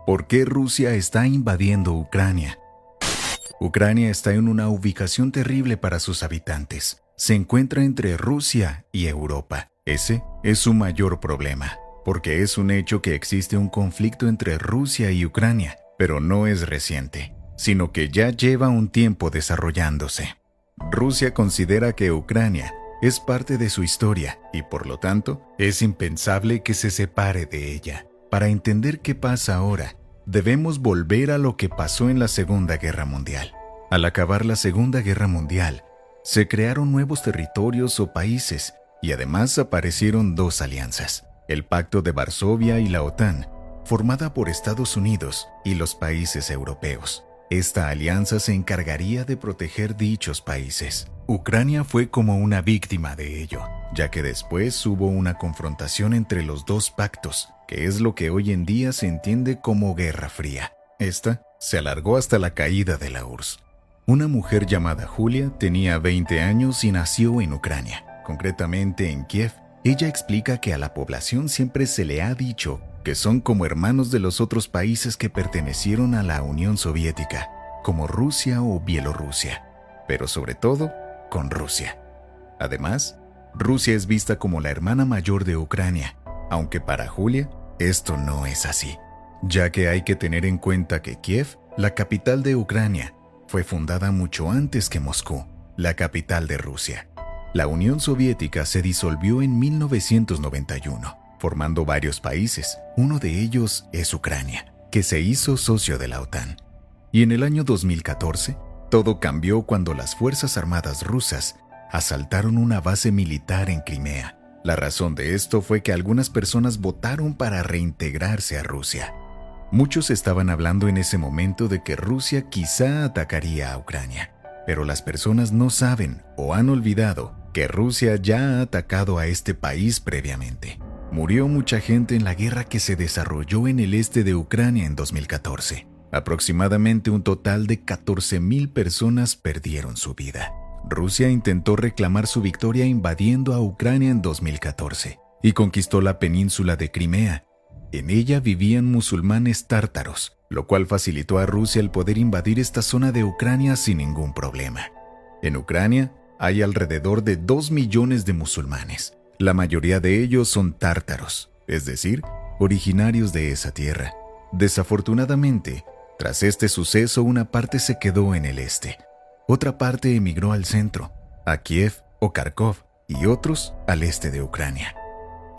¿Por qué Rusia está invadiendo Ucrania? Ucrania está en una ubicación terrible para sus habitantes. Se encuentra entre Rusia y Europa. Ese es su mayor problema, porque es un hecho que existe un conflicto entre Rusia y Ucrania, pero no es reciente, sino que ya lleva un tiempo desarrollándose. Rusia considera que Ucrania es parte de su historia y, por lo tanto, es impensable que se separe de ella. Para entender qué pasa ahora, debemos volver a lo que pasó en la Segunda Guerra Mundial. Al acabar la Segunda Guerra Mundial, se crearon nuevos territorios o países y además aparecieron dos alianzas, el Pacto de Varsovia y la OTAN, formada por Estados Unidos y los países europeos. Esta alianza se encargaría de proteger dichos países. Ucrania fue como una víctima de ello, ya que después hubo una confrontación entre los dos pactos, que es lo que hoy en día se entiende como Guerra Fría. Esta se alargó hasta la caída de la URSS. Una mujer llamada Julia tenía 20 años y nació en Ucrania, concretamente en Kiev. Ella explica que a la población siempre se le ha dicho que son como hermanos de los otros países que pertenecieron a la Unión Soviética, como Rusia o Bielorrusia, pero sobre todo con Rusia. Además, Rusia es vista como la hermana mayor de Ucrania, aunque para Julia esto no es así, ya que hay que tener en cuenta que Kiev, la capital de Ucrania, fue fundada mucho antes que Moscú, la capital de Rusia. La Unión Soviética se disolvió en 1991, formando varios países. Uno de ellos es Ucrania, que se hizo socio de la OTAN. Y en el año 2014, todo cambió cuando las Fuerzas Armadas rusas asaltaron una base militar en Crimea. La razón de esto fue que algunas personas votaron para reintegrarse a Rusia. Muchos estaban hablando en ese momento de que Rusia quizá atacaría a Ucrania, pero las personas no saben o han olvidado que Rusia ya ha atacado a este país previamente. Murió mucha gente en la guerra que se desarrolló en el este de Ucrania en 2014. Aproximadamente un total de 14,000 personas perdieron su vida. Rusia intentó reclamar su victoria invadiendo a Ucrania en 2014 y conquistó la península de Crimea. En ella vivían musulmanes tártaros, lo cual facilitó a Rusia el poder invadir esta zona de Ucrania sin ningún problema. En Ucrania hay alrededor de 2 millones de musulmanes. La mayoría de ellos son tártaros, es decir, originarios de esa tierra. Desafortunadamente, tras este suceso, una parte se quedó en el este, otra parte emigró al centro, a Kiev o Kharkov, y otros al este de Ucrania.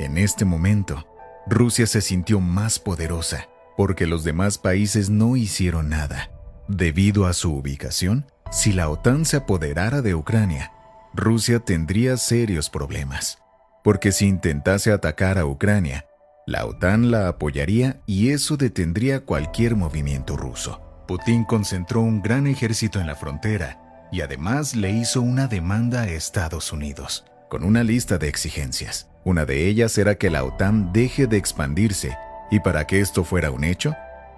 En este momento, Rusia se sintió más poderosa porque los demás países no hicieron nada. Debido a su ubicación, si la OTAN se apoderara de Ucrania, Rusia tendría serios problemas, porque si intentase atacar a Ucrania, la OTAN la apoyaría y eso detendría cualquier movimiento ruso. Putin concentró un gran ejército en la frontera y además le hizo una demanda a Estados Unidos, con una lista de exigencias. Una de ellas era que la OTAN deje de expandirse y para que esto fuera un hecho,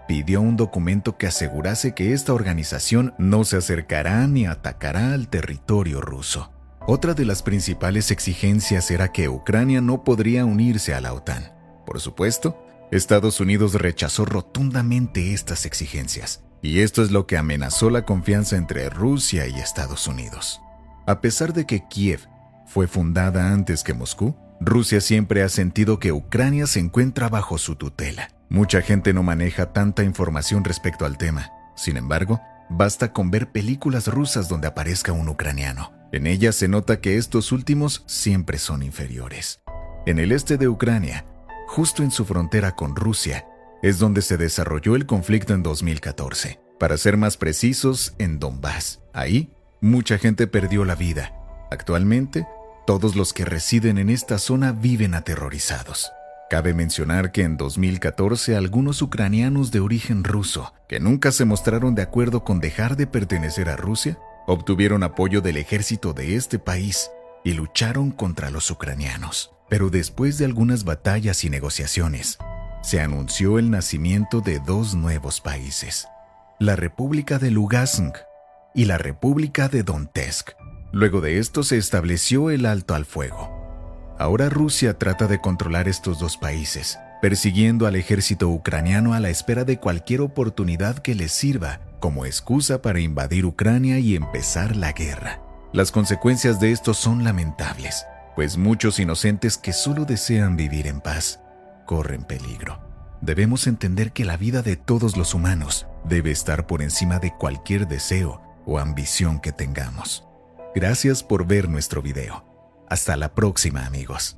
pidió un documento que asegurase que esta organización no se acercará ni atacará al territorio ruso. Otra de las principales exigencias era que Ucrania no podría unirse a la OTAN. Por supuesto, Estados Unidos rechazó rotundamente estas exigencias, y esto es lo que amenazó la confianza entre Rusia y Estados Unidos. A pesar de que Kiev fue fundada antes que Moscú, Rusia siempre ha sentido que Ucrania se encuentra bajo su tutela. Mucha gente no maneja tanta información respecto al tema. Sin embargo, basta con ver películas rusas donde aparezca un ucraniano. En ellas se nota que estos últimos siempre son inferiores. En el este de Ucrania, justo en su frontera con Rusia, es donde se desarrolló el conflicto en 2014. Para ser más precisos, en Donbass. Ahí, mucha gente perdió la vida. Actualmente, todos los que residen en esta zona viven aterrorizados. Cabe mencionar que en 2014 algunos ucranianos de origen ruso, que nunca se mostraron de acuerdo con dejar de pertenecer a Rusia, obtuvieron apoyo del ejército de este país y lucharon contra los ucranianos. Pero después de algunas batallas y negociaciones, se anunció el nacimiento de dos nuevos países, la República de Lugansk y la República de Donetsk. Luego de esto se estableció el alto al fuego. Ahora Rusia trata de controlar estos dos países persiguiendo al ejército ucraniano a la espera de cualquier oportunidad que les sirva como excusa para invadir Ucrania y empezar la guerra. Las consecuencias de esto son lamentables, pues muchos inocentes que solo desean vivir en paz corren peligro. Debemos entender que la vida de todos los humanos debe estar por encima de cualquier deseo o ambición que tengamos. Gracias por ver nuestro video. Hasta la próxima, amigos.